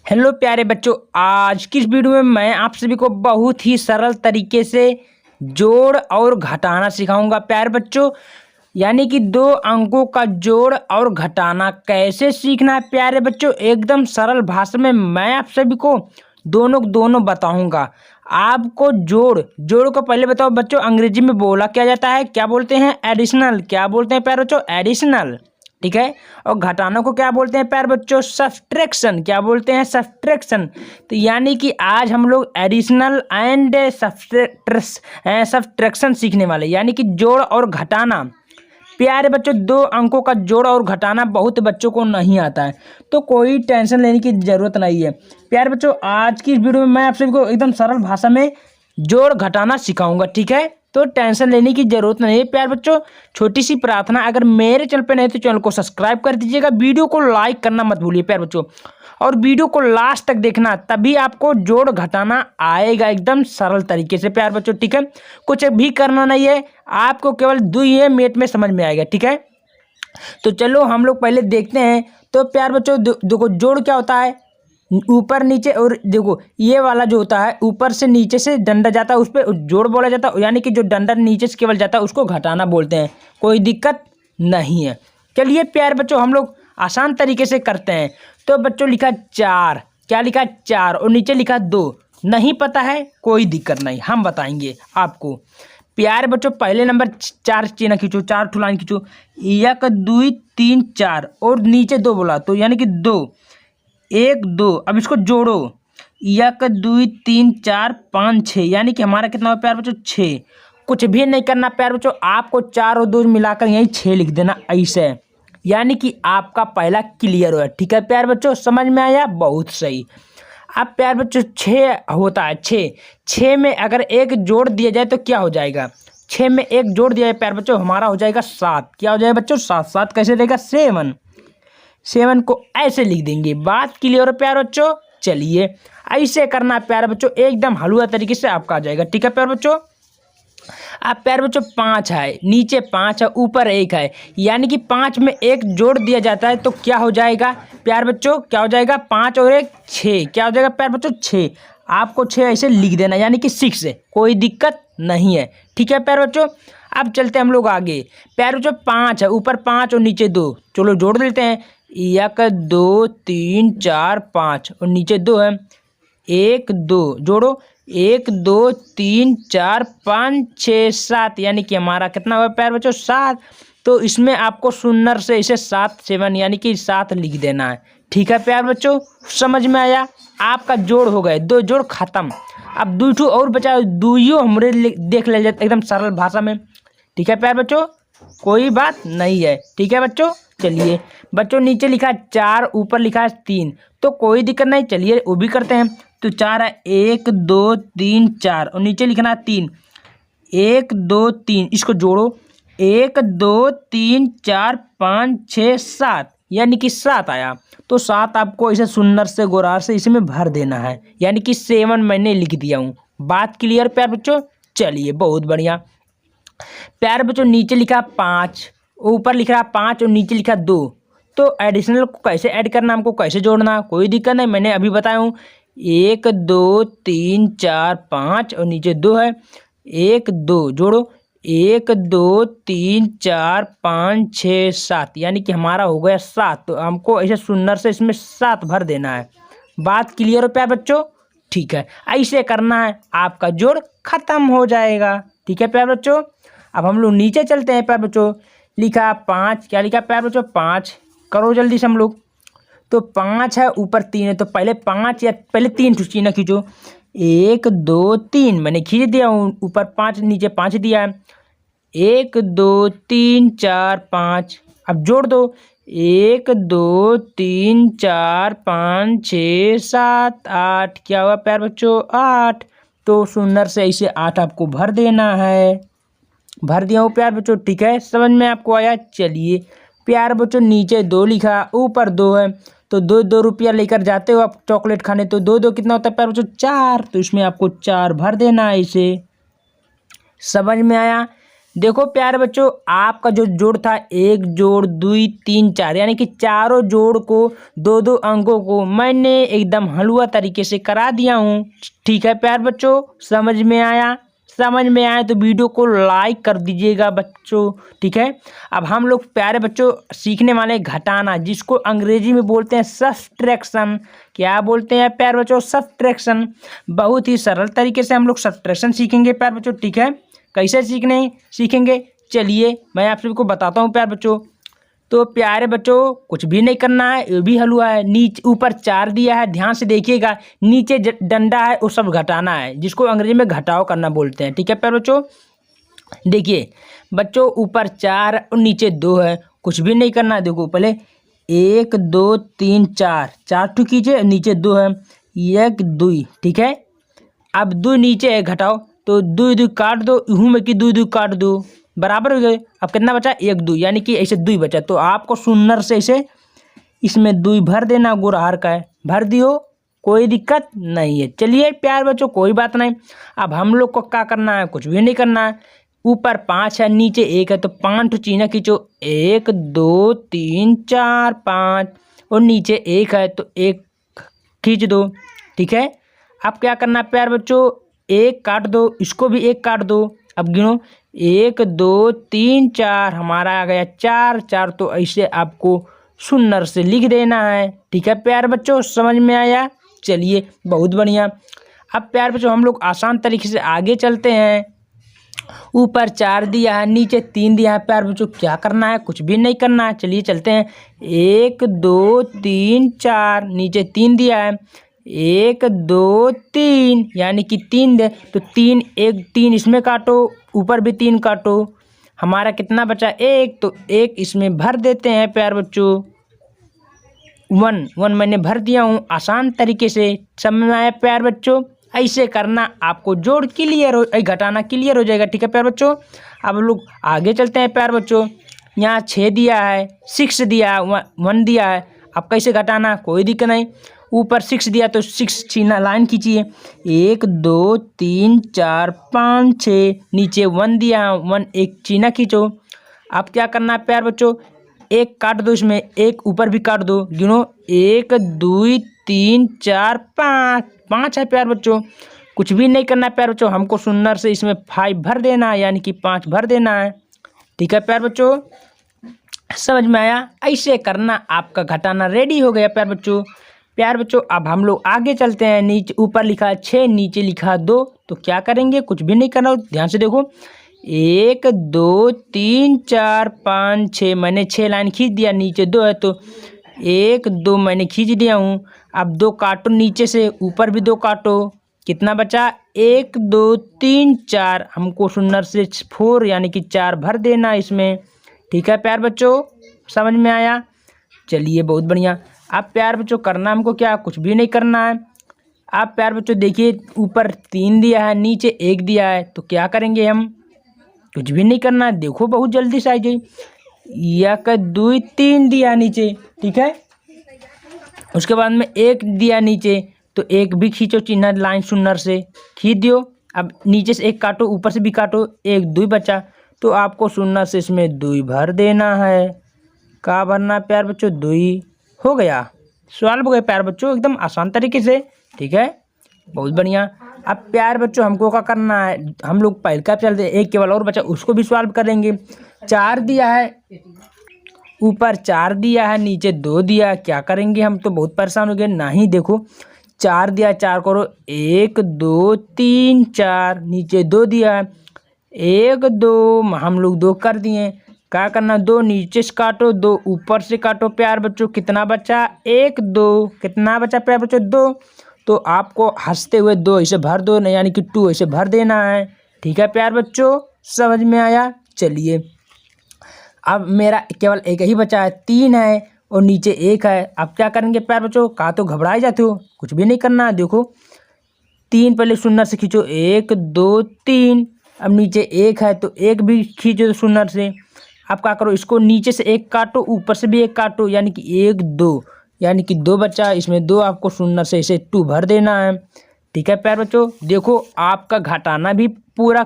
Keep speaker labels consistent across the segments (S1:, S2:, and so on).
S1: Hello प्यारे बच्चों, आज की इस वीडियो में मैं आप सभी को बहुत ही सरल तरीके से जोड़ और घटाना सिखाऊंगा। प्यारे बच्चों, यानी कि दो अंकों का जोड़ और घटाना कैसे सीखना है। प्यारे बच्चों, एकदम सरल भाषा में मैं आप सभी को दोनों बताऊंगा। आपको जोड़ को पहले बताओ बच्चों, अंग्रेजी में बोला क्या जाता है, क्या बोलते हैं? एडिशनल। क्या बोलते हैं प्यारे बच्चों? एडिशनल। ठीक है। और घटाना को क्या बोलते हैं प्यारे बच्चों? सब्ट्रैक्शन। क्या बोलते हैं? सब्ट्रैक्शन। तो यानी कि आज हम लोग एडिशनल एंड सब्ट्रैक्शन सीखने वाले, यानी कि जोड़ और घटाना। प्यारे बच्चों, दो अंकों का जोड़ और घटाना बहुत बच्चों को नहीं आता है, तो कोई टेंशन लेने की ज़रूरत नहीं है। प्यारे बच्चों, आज की इस वीडियो में मैं आप सभी को एकदम सरल भाषा में जोड़ घटाना सिखाऊंगा। ठीक है, तो टेंशन लेने की ज़रूरत नहीं है। प्यारे बच्चों, छोटी सी प्रार्थना, अगर मेरे चैनल पे नहीं तो चैनल को सब्सक्राइब कर दीजिएगा, वीडियो को लाइक करना मत भूलिए प्यारे बच्चों, और वीडियो को लास्ट तक देखना, तभी आपको जोड़ घटाना आएगा एकदम सरल तरीके से। प्यारे बच्चों, ठीक है, कुछ भी करना नहीं है, आपको केवल 2 मिनट में समझ में आएगा। ठीक है, तो चलो हम लोग पहले देखते हैं। तो प्यारे बच्चों, देखो जोड़ क्या होता है, ऊपर नीचे, और देखो ये वाला जो होता है ऊपर से नीचे से डंडा जाता है, उस पर जोड़ बोला जाता है, यानी कि जो डंडा नीचे से केवल जाता है उसको घटाना बोलते हैं। कोई दिक्कत नहीं है। चलिए प्यारे बच्चों, हम लोग आसान तरीके से करते हैं। तो बच्चों लिखा 4, क्या लिखा? 4, और नीचे लिखा 2। नहीं पता है, कोई दिक्कत नहीं, हम बताएंगे आपको। प्यारे बच्चों, पहले नंबर 4 चिन्ह खींचो, 4 ठो लाइन खींचो, 1 2 3 4, और नीचे 2 बोला तो यानी कि 2 1 2। अब इसको जोड़ो, 1 2 3 4 5 6, यानी कि हमारा कितना हुआ प्यारे बच्चों? 6। कुछ भी नहीं करना प्यारे बच्चों, आपको 4 और 2 मिलाकर यही 6 लिख देना ऐसे, यानी कि आपका पहला क्लियर हुआ। ठीक है प्यारे बच्चों, समझ में आया? बहुत सही। अब प्यारे बच्चों 6 होता है, 6 में अगर एक जोड़ दिया जाए तो क्या हो जाएगा? 6 में एक जोड़ दिया जाए प्यारे बच्चों, हमारा हो जाएगा 7। क्या हो जाएगा बच्चों? 7। 7 कैसे रहेगा? 7 को ऐसे लिख देंगे। बात क्लियर है प्यारे बच्चों? चलिए ऐसे करना प्यारे बच्चों, एकदम हलवा तरीके से आपका आ जाएगा। ठीक है प्यारे बच्चों, अब प्यारे बच्चों 5 है, नीचे 5 है, ऊपर 1 है, यानी कि 5 में एक जोड़ दिया जाता है तो क्या हो जाएगा प्यारे बच्चों? क्या हो जाएगा? 5 और 1 6। क्या हो जाएगा प्यारे बच्चों? 6। आपको 6 ऐसे लिख देना, यानी कि 6 है, कोई दिक्कत नहीं है। ठीक है प्यारे बच्चों, अब चलते हैं हम लोग आगे। प्यारे बच्चों 5 है, ऊपर 5 और नीचे 2, चलो जोड़ देते हैं। 1 2 3 4 5, और नीचे 2 है, 1 2 जोड़ो, 1 2 3 4 5 6 7, यानी कि हमारा कितना हुआ प्यारे बच्चों? 7। तो इसमें आपको शून्य से इसे 7 7, यानी कि 7 लिख देना है। ठीक है प्यारे बच्चों, समझ में आया? आपका जोड़ हो गए, 2 जोड़ खत्म। अब 2 ठो और बचा, 2 हमरे देख ले जाते एकदम सरल भाषा में। ठीक है प्यारे बच्चों, कोई बात नहीं है। ठीक है बच्चों, चलिए बच्चों नीचे लिखा है 4, ऊपर लिखा है 3, तो कोई दिक्कत नहीं, चलिए वो भी करते हैं। तो 4 है, 1 2 3 4, और नीचे लिखना है 3, 1 2 3, इसको जोड़ो, 1 2 3 4 5 6 7, यानी कि 7 आया। तो 7 आपको इसे सुन्नर से गोरार से इसमें भर देना है, यानी कि 7 मैंने लिख दिया हूँ। बात क्लियर प्यारे बच्चों? चलिए बहुत बढ़िया। प्यारे बच्चों नीचे लिखा 5, ऊपर लिख रहा 5 और नीचे लिखा 2, तो एडिशनल को कैसे ऐड करना, हमको कैसे जोड़ना, कोई दिक्कत नहीं, मैंने अभी बताया हूँ। 1 2 3 4 5, और नीचे 2 है, 1 2 जोड़ो, 1 2 3 4 5 6 7, यानी कि हमारा हो गया 7। तो हमको ऐसे सुन्नर से इसमें 7 भर देना है। बात क्लियर हो प्यारे बच्चों? ठीक है, ऐसे करना है, आपका जोड़ खत्म हो जाएगा। ठीक है प्यारे बच्चों, अब हम लोग नीचे चलते हैं। प्यारे बच्चों लिखा 5, क्या लिखा प्यारे बच्चों? 5, करो जल्दी से हम लोग। तो 5 है, ऊपर 3 है, तो पहले 5 या पहले 3 चिन्ह खींचो, 1 2 3 मैंने खींच दिया हूँ, ऊपर 5 नीचे 5 दिया है, 1 2 3 4 5। अब जोड़ दो, 1 2 3 4 5 6 7 8, क्या हुआ प्यारे बच्चों? 8। तो सुंदर से ऐसे 8 आपको भर देना है। भर दिया हूँ प्यारे बच्चों, ठीक है, समझ में आपको आया? चलिए प्यारे बच्चों नीचे 2 लिखा, ऊपर 2 है, तो 2 रुपया लेकर जाते हो आप चॉकलेट खाने, तो 2 कितना होता है प्यारे बच्चों? 4। तो इसमें आपको 4 भर देना है इसे। समझ में आया? देखो प्यारे बच्चों, आपका जो जोड़ था 1 जोड़ 2 3 4 यानी कि चारों जोड़ को 2-2 अंकों को मैंने एकदम हलवा तरीके से करा दिया हूँ। ठीक है प्यारे बच्चों, समझ में आया? समझ में आया तो वीडियो को लाइक कर दीजिएगा बच्चों। ठीक है, अब हम लोग प्यारे बच्चों सीखने वाले घटाना, जिसको अंग्रेजी में बोलते हैं सब्ट्रैक्शन। क्या बोलते हैं प्यारे बच्चों? सब्ट्रैक्शन। बहुत ही सरल तरीके से हम लोग सब्ट्रैक्शन सीखेंगे प्यारे बच्चों। ठीक है, कैसे सीखेंगे चलिए मैं आप सभी को बताता हूँ प्यारे बच्चों। तो प्यारे बच्चों कुछ भी नहीं करना है, ये भी हलवा है। नीचे ऊपर 4 दिया है, ध्यान से देखिएगा। नीचे डंडा है, वो सब घटाना है, जिसको अंग्रेजी में घटाव करना बोलते हैं। ठीक है प्यारे बच्चों, देखिए बच्चों ऊपर 4 और नीचे 2 है, कुछ भी नहीं करना है। देखो पहले 1 2 3 4 टू कीजिए, नीचे 2 है, 1 2। ठीक है, अब 2 नीचे है, घटाओ तो 2 2 काट दो, यूँ में कि 2 2 काट दो, बराबर हो गए। अब कितना बचा? 1 2, यानी कि ऐसे 2 बचा। तो आपको शून्य से ऐसे इसमें 2 भर देना, गुरहार का है, भर दियो, कोई दिक्कत नहीं है। चलिए प्यार बच्चों कोई बात नहीं। अब हम लोग को क्या करना है? कुछ भी नहीं करना है। ऊपर 5 है, नीचे 1 है, तो 5 ठो चीना खींचो, 1 2 3 4 5, और नीचे 1 है तो 1 खींच दो। ठीक है, अब क्या करना है प्यार बच्चों? 1 काट दो, इसको भी 1 काट दो। अब गिनो, 1 2 3 4, हमारा आ गया 4 4, तो ऐसे आपको शून्य से लिख देना है। ठीक है प्यार बच्चों, समझ में आया? चलिए बहुत बढ़िया। अब प्यार बच्चों हम लोग आसान तरीके से आगे चलते हैं। ऊपर 4 दिया है, नीचे 3 दिया है। प्यार बच्चों क्या करना है? कुछ भी नहीं करना है। चलिए चलते हैं। 1 2 3 4, नीचे 3 दिया है, 1 2 3, यानी कि 3 दे तो 3 1 3 इसमें काटो, ऊपर भी 3 काटो, हमारा कितना बचा? 1, तो 1 इसमें भर देते हैं प्यार बच्चों। 1 मैंने भर दिया हूँ, आसान तरीके से। समझ में आया प्यार बच्चों? ऐसे करना, आपको जोड़ क्लियर हो, घटाना क्लियर हो जाएगा। ठीक है प्यार बच्चों, अब लोग आगे चलते हैं प्यार बच्चों। यहाँ 6 दिया है, 6 दिया है, 1 दिया है। अब कैसे घटाना? कोई दिक्कत नहीं। ऊपर 6 दिया तो 6 चीना लाइन खींचिए, 1 2 3 4 5 6, नीचे 1 दिया, 1 1 चीना खींचो। अब क्या करना है प्यार बच्चों? 1 काट दो, इसमें 1 ऊपर भी काट दो, गिनो 1 2 3 4 5, 5 है प्यार बच्चों। कुछ भी नहीं करना है प्यार बच्चों, हमको शून्य से इसमें 5 भर देना है, यानी कि 5 भर देना है। ठीक है प्यार बच्चों, समझ में आया? ऐसे करना, आपका घटाना रेडी हो गया प्यार बच्चों। प्यार बच्चों अब हम लोग आगे चलते हैं। नीचे ऊपर लिखा 6, नीचे लिखा 2, तो क्या करेंगे? कुछ भी नहीं करना, ध्यान से देखो। 1 2 3 4 5 6, मैंने 6 लाइन खींच दिया, नीचे 2 है तो 1 2 मैंने खींच दिया हूँ। अब 2 काटो नीचे से, ऊपर भी 2 काटो, कितना बचा? 1 2 3 4, हमको शून्य से 4 यानी कि 4 भर देना इसमें। ठीक है प्यार बच्चों, समझ में आया? चलिए बहुत बढ़िया। अब प्यार बच्चों करना हमको क्या? कुछ भी नहीं करना है। आप प्यार बच्चों देखिए, ऊपर 3 दिया है, नीचे 1 दिया है, तो क्या करेंगे हम? कुछ भी नहीं करना है, देखो बहुत जल्दी से आ जाइए। 1 2 3 दिया नीचे, ठीक है, उसके बाद में 1 दिया नीचे, तो 1 भी खींचो, चिन्ह लाइन शून्य से खींच दियो। अब नीचे से 1 काटो, ऊपर से भी काटो, 1 2 बचा, तो आपको शून्य से इसमें 2 भर देना है। क्या भरना प्यार बच्चों? 2 हो गया। सॉल्व हो गया प्यार बच्चों, एकदम आसान तरीके से। ठीक है, बहुत बढ़िया। अब प्यार बच्चों हमको क्या करना है? हम लोग पहले का चलते, एक केवल और बचा, उसको भी सॉल्व करेंगे। 4 दिया है, ऊपर 4 दिया है, नीचे 2 दिया है, क्या करेंगे हम? तो बहुत परेशान हो गए। नहीं देखो, 4 दिया, 4 करो, 1 2 3 4, नीचे 2 दिया है, 1 2, हम लोग 2 कर दिए। क्या करना? 2 नीचे से काटो, 2 ऊपर से काटो प्यार बच्चों, कितना बचा? 1 2, कितना बचा प्यार बच्चों? 2, तो आपको हंसते हुए 2 ऐसे भर दो, नहीं यानी कि 2 ऐसे भर देना है। ठीक है प्यार बच्चों, समझ में आया? चलिए अब मेरा केवल एक ही बचा है, 3 है और नीचे 1 है। अब क्या करेंगे प्यार बच्चों? कहा तो घबराए जाते हो, कुछ भी नहीं करना है। देखो 3 पहले शून्य से खींचो, 1 2 3, अब नीचे 1 है तो 1 भी खींचो शून्य से। अब क्या करो? इसको नीचे से 1 काटो, ऊपर से भी 1 काटो, यानी कि 1 2, यानी कि 2 बचा, इसमें 2 आपको शून्य से इसे 2 भर देना है। ठीक है प्यार बच्चों, देखो आपका घटाना भी पूरा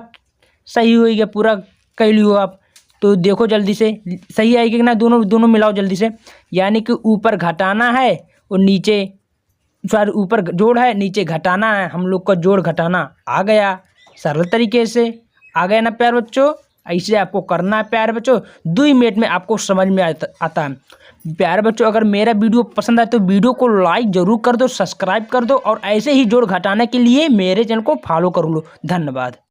S1: सही हो गया, पूरा कर लियो आप। तो देखो जल्दी से सही आएगी कि ना, दोनों दोनों मिलाओ जल्दी से। यानी कि ऊपर घटाना है और नीचे, सॉरी ऊपर जोड़ है नीचे घटाना है, हम लोग का जोड़ घटाना आ गया सरल तरीके से। आ गया ना प्यारे बच्चों, ऐसे आपको करना है प्यारे बच्चों, 2 मिनट में आपको समझ में आता है। प्यारे बच्चों अगर मेरा वीडियो पसंद आए तो वीडियो को लाइक जरूर कर दो, सब्सक्राइब कर दो और ऐसे ही जोड़ घटाने के लिए मेरे चैनल को फॉलो कर लो। धन्यवाद।